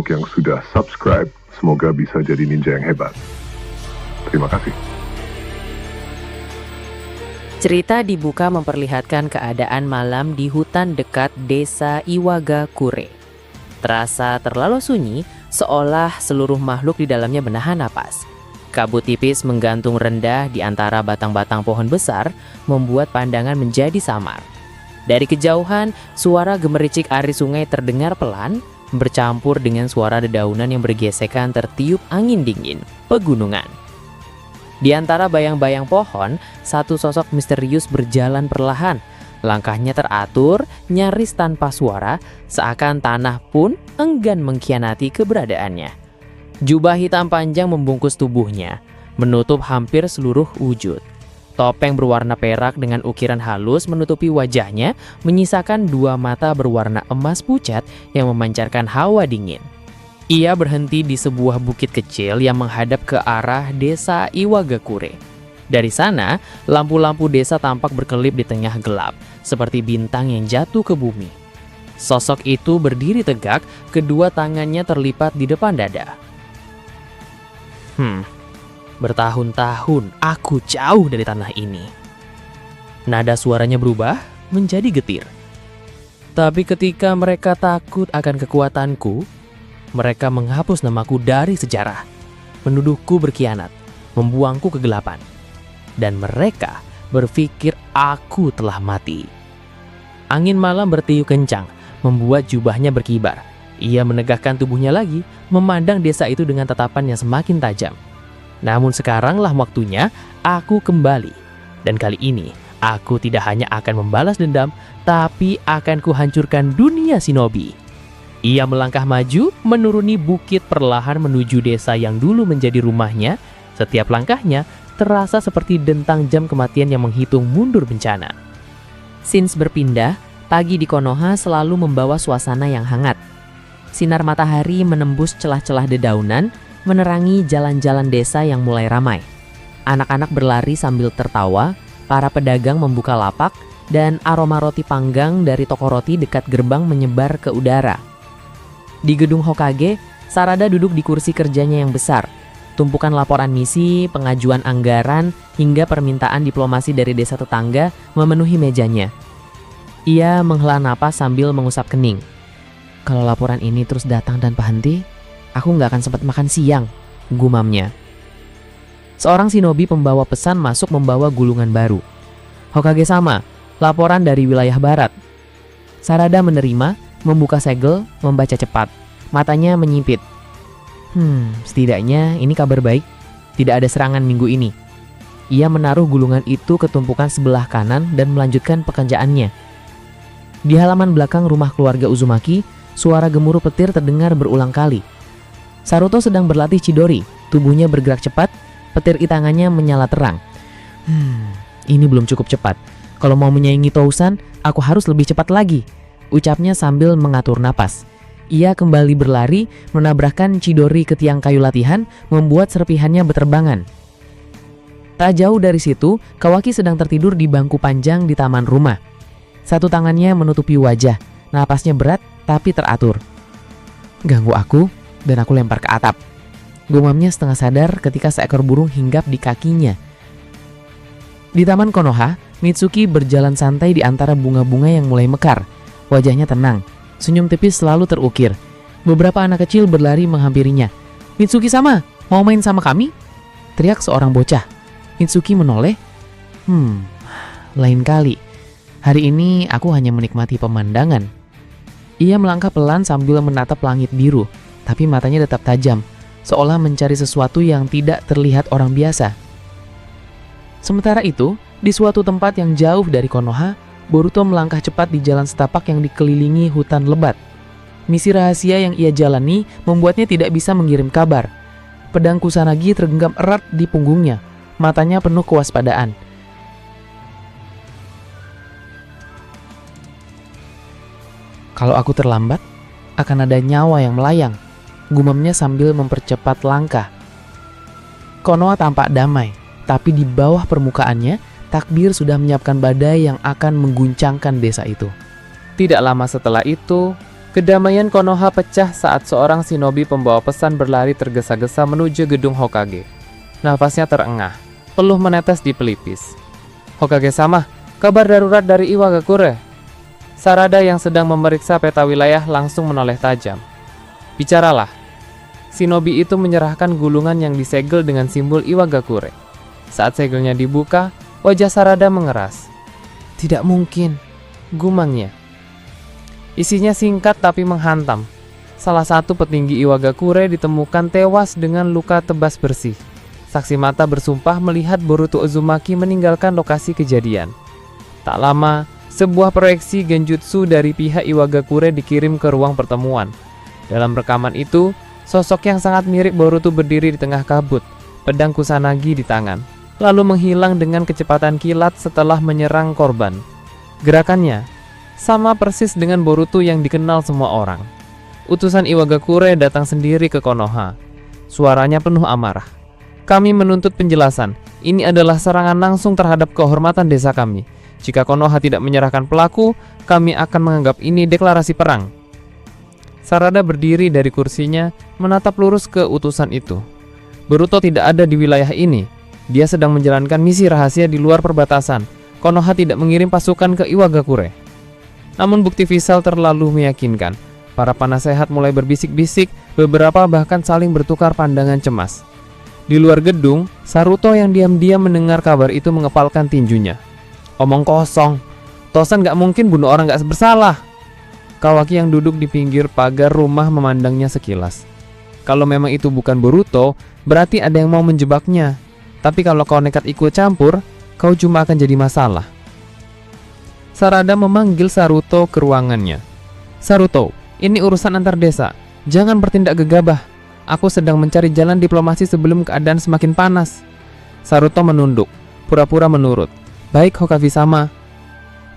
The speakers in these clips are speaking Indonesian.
untuk yang sudah subscribe. Semoga bisa jadi ninja yang hebat. Terima kasih. Cerita dibuka memperlihatkan keadaan malam di hutan dekat desa Iwagakure. Terasa terlalu sunyi, seolah seluruh makhluk di dalamnya menahan napas. Kabut tipis menggantung rendah di antara batang-batang pohon besar, membuat pandangan menjadi samar. Dari kejauhan, suara gemericik arus sungai terdengar pelan, bercampur dengan suara dedaunan yang bergesekan tertiup angin dingin pegunungan. Di antara bayang-bayang pohon, satu sosok misterius berjalan perlahan. Langkahnya teratur, nyaris tanpa suara, seakan tanah pun enggan mengkhianati keberadaannya. Jubah hitam panjang membungkus tubuhnya, menutup hampir seluruh wujud. Topeng berwarna perak dengan ukiran halus menutupi wajahnya, menyisakan dua mata berwarna emas pucat yang memancarkan hawa dingin. Ia berhenti di sebuah bukit kecil yang menghadap ke arah desa Iwagakure. Dari sana, lampu-lampu desa tampak berkelip di tengah gelap, seperti bintang yang jatuh ke bumi. Sosok itu berdiri tegak, kedua tangannya terlipat di depan dada. Bertahun-tahun aku jauh dari tanah ini. Nada suaranya berubah menjadi getir. Tapi ketika mereka takut akan kekuatanku, mereka menghapus namaku dari sejarah, menuduhku berkhianat, membuangku ke kegelapan. Dan mereka berpikir aku telah mati. Angin malam bertiup kencang, membuat jubahnya berkibar. Ia menegakkan tubuhnya lagi, memandang desa itu dengan tatapan yang semakin tajam. Namun sekaranglah waktunya aku kembali. Dan kali ini, aku tidak hanya akan membalas dendam, tapi akan kuhancurkan dunia shinobi. Ia melangkah maju, menuruni bukit perlahan menuju desa yang dulu menjadi rumahnya. Setiap langkahnya terasa seperti dentang jam kematian yang menghitung mundur bencana. Scenes berpindah, pagi di Konoha selalu membawa suasana yang hangat. Sinar matahari menembus celah-celah dedaunan, menerangi jalan-jalan desa yang mulai ramai. Anak-anak berlari sambil tertawa, para pedagang membuka lapak, dan aroma roti panggang dari toko roti dekat gerbang menyebar ke udara. Di gedung Hokage, Sarada duduk di kursi kerjanya yang besar. Tumpukan laporan misi, pengajuan anggaran, hingga permintaan diplomasi dari desa tetangga memenuhi mejanya. Ia menghela napas sambil mengusap kening. Kalau laporan ini terus datang tanpa henti, aku nggak akan sempat makan siang, gumamnya. Seorang shinobi pembawa pesan masuk membawa gulungan baru. Hokage sama, laporan dari wilayah barat. Sarada menerima, membuka segel, membaca cepat. Matanya menyipit. Setidaknya ini kabar baik. Tidak ada serangan minggu ini. Ia menaruh gulungan itu ke tumpukan sebelah kanan dan melanjutkan pekerjaannya. Di halaman belakang rumah keluarga Uzumaki, suara gemuruh petir terdengar berulang kali. Saruto sedang berlatih Chidori, tubuhnya bergerak cepat, petir di tangannya menyala terang. Ini belum cukup cepat. Kalau mau menyaingi Tousan, aku harus lebih cepat lagi, ucapnya sambil mengatur napas. Ia kembali berlari, menabrakkan Chidori ke tiang kayu latihan, membuat serpihannya berterbangan. Tak jauh dari situ, Kawaki sedang tertidur di bangku panjang di taman rumah. Satu tangannya menutupi wajah, napasnya berat tapi teratur. Ganggu aku, dan aku lempar ke atap. Gumamnya setengah sadar ketika seekor burung hinggap di kakinya. Di taman Konoha, Mitsuki berjalan santai di antara bunga-bunga yang mulai mekar. Wajahnya tenang, senyum tipis selalu terukir. Beberapa anak kecil berlari menghampirinya. Mitsuki-sama, mau main sama kami? Teriak seorang bocah. Mitsuki menoleh. Lain kali. Hari ini aku hanya menikmati pemandangan. Ia melangkah pelan sambil menatap langit biru, tapi matanya tetap tajam, seolah mencari sesuatu yang tidak terlihat orang biasa. Sementara itu, di suatu tempat yang jauh dari Konoha, Boruto melangkah cepat di jalan setapak yang dikelilingi hutan lebat. Misi rahasia yang ia jalani membuatnya tidak bisa mengirim kabar. Pedang Kusanagi tergenggam erat di punggungnya, matanya penuh kewaspadaan. Kalau aku terlambat, akan ada nyawa yang melayang, gumamnya sambil mempercepat langkah. Konoha tampak damai, tapi di bawah permukaannya, takbir sudah menyiapkan badai yang akan mengguncangkan desa itu. Tidak lama setelah itu, Kedamaian Konoha pecah saat seorang shinobi pembawa pesan berlari tergesa-gesa menuju gedung Hokage. Nafasnya terengah, peluh menetes di pelipis. "Hokage-sama, kabar darurat dari Iwagakure." Sarada yang sedang memeriksa peta wilayah langsung menoleh tajam. "Bicaralah." Shinobi itu menyerahkan gulungan yang disegel dengan simbol Iwagakure. Saat segelnya dibuka, wajah Sarada mengeras. "Tidak mungkin," gumamnya. Isinya singkat tapi menghantam. Salah satu petinggi Iwagakure ditemukan tewas dengan luka tebas bersih. Saksi mata bersumpah melihat Boruto Uzumaki meninggalkan lokasi kejadian. Tak lama, sebuah proyeksi genjutsu dari pihak Iwagakure dikirim ke ruang pertemuan. Dalam rekaman itu, sosok yang sangat mirip Boruto berdiri di tengah kabut, pedang Kusanagi di tangan, lalu menghilang dengan kecepatan kilat setelah menyerang korban. Gerakannya sama persis dengan Boruto yang dikenal semua orang. Utusan Iwagakure datang sendiri ke Konoha. Suaranya penuh amarah. "Kami menuntut penjelasan. Ini adalah serangan langsung terhadap kehormatan desa kami. Jika Konoha tidak menyerahkan pelaku, kami akan menganggap ini deklarasi perang." Sarada berdiri dari kursinya, menatap lurus ke utusan itu. "Boruto tidak ada di wilayah ini. Dia sedang menjalankan misi rahasia di luar perbatasan. Konoha tidak mengirim pasukan ke Iwagakure." Namun bukti visual terlalu meyakinkan. Para penasehat mulai berbisik-bisik, beberapa bahkan saling bertukar pandangan cemas. Di luar gedung, Saruto yang diam-diam mendengar kabar itu mengepalkan tinjunya. "Omong kosong. Tosan gak mungkin bunuh orang gak bersalah." Kawaki yang duduk di pinggir pagar rumah memandangnya sekilas. "Kalau memang itu bukan Boruto, berarti ada yang mau menjebaknya. Tapi kalau kau nekat ikut campur, kau cuma akan jadi masalah." Sarada memanggil Saruto ke ruangannya. "Saruto, ini urusan antar desa. Jangan bertindak gegabah. Aku sedang mencari jalan diplomasi sebelum keadaan semakin panas." Saruto menunduk, pura-pura menurut. "Baik, Hokage-sama."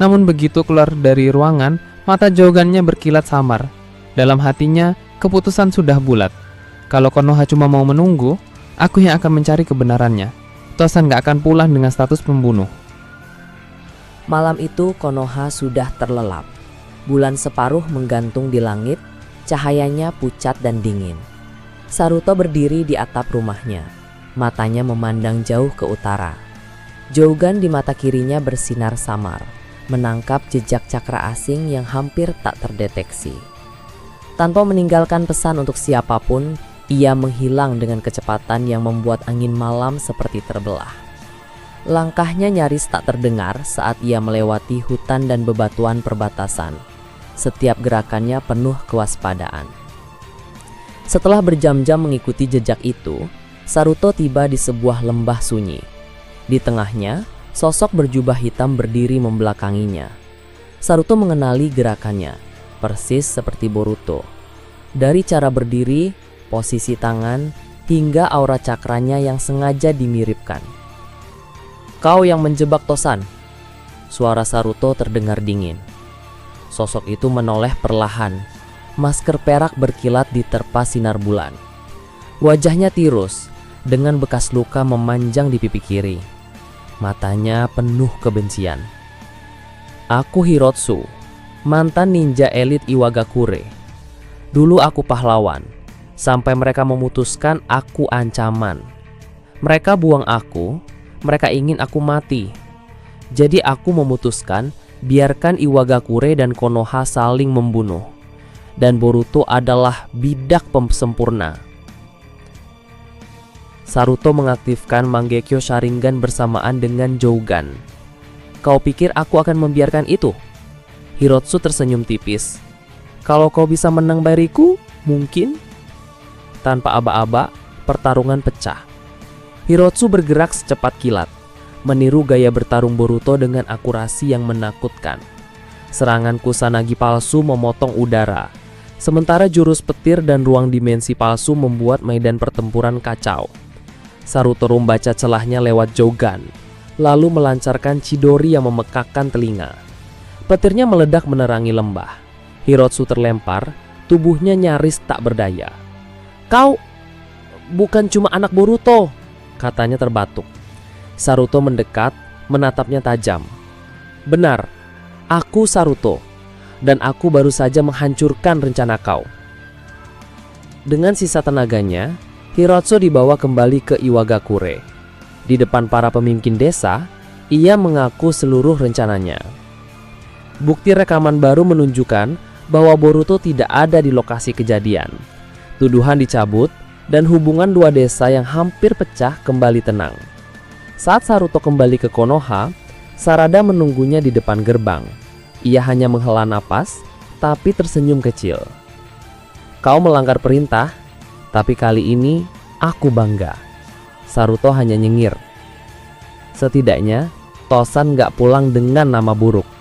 Namun begitu keluar dari ruangan, mata Jogannya berkilat samar. Dalam hatinya, keputusan sudah bulat. Kalau Konoha cuma mau menunggu, aku yang akan mencari kebenarannya. Tosan gak akan pulang dengan status pembunuh. Malam itu Konoha sudah terlelap. Bulan separuh menggantung di langit, cahayanya pucat dan dingin. Saruto berdiri di atap rumahnya, matanya memandang jauh ke utara. Jougan di mata kirinya bersinar samar, menangkap jejak cakra asing yang hampir tak terdeteksi. Tanpa meninggalkan pesan untuk siapapun, ia menghilang dengan kecepatan yang membuat angin malam seperti terbelah. Langkahnya nyaris tak terdengar saat ia melewati hutan dan bebatuan perbatasan. Setiap gerakannya penuh kewaspadaan. Setelah berjam-jam mengikuti jejak itu, Saruto tiba di sebuah lembah sunyi. Di tengahnya, sosok berjubah hitam berdiri membelakanginya. Saruto mengenali gerakannya, persis seperti Boruto. Dari cara berdiri, posisi tangan, hingga aura cakranya yang sengaja dimiripkan. "Kau yang menjebak Tosan." Suara Saruto terdengar dingin. Sosok itu menoleh perlahan. Masker perak berkilat diterpa sinar bulan. Wajahnya tirus, dengan bekas luka memanjang di pipi kiri. Matanya penuh kebencian. "Aku Hirotsu, mantan ninja elit Iwagakure. Dulu aku pahlawan, sampai mereka memutuskan aku ancaman. Mereka buang aku. Mereka ingin aku mati. Jadi aku memutuskan biarkan Iwagakure dan Konoha saling membunuh. Dan Boruto adalah bidak sempurna." Saruto mengaktifkan Mangekyo Sharingan bersamaan dengan Jougan. "Kau pikir aku akan membiarkan itu?" Hirotsu tersenyum tipis. "Kalau kau bisa menang bariku, mungkin." Tanpa aba-aba, pertarungan pecah. Hirotsu bergerak secepat kilat, meniru gaya bertarung Boruto dengan akurasi yang menakutkan. Serangan Kusanagi palsu memotong udara, sementara jurus petir dan ruang dimensi palsu membuat medan pertempuran kacau. Saruto membaca celahnya lewat Jougan, lalu melancarkan Chidori yang memekakkan telinga. Petirnya meledak menerangi lembah. Hirotsu terlempar, tubuhnya nyaris tak berdaya. "Kau bukan cuma anak Boruto," katanya terbatuk. Saruto mendekat, menatapnya tajam. "Benar, aku Saruto. dan aku baru saja menghancurkan rencana kau. Dengan sisa tenaganya, Hirotsu dibawa kembali ke Iwagakure. Di depan para pemimpin desa, ia mengaku seluruh rencananya. Bukti rekaman baru menunjukkan bahwa Boruto tidak ada di lokasi kejadian. Tuduhan dicabut dan hubungan dua desa yang hampir pecah kembali tenang. Saat Saruto kembali ke Konoha, Sarada menunggunya di depan gerbang. Ia hanya menghela napas, tapi tersenyum kecil. Kau melanggar perintah, tapi kali ini aku bangga. Saruto hanya nyengir. Setidaknya, Tosan gak pulang dengan nama buruk.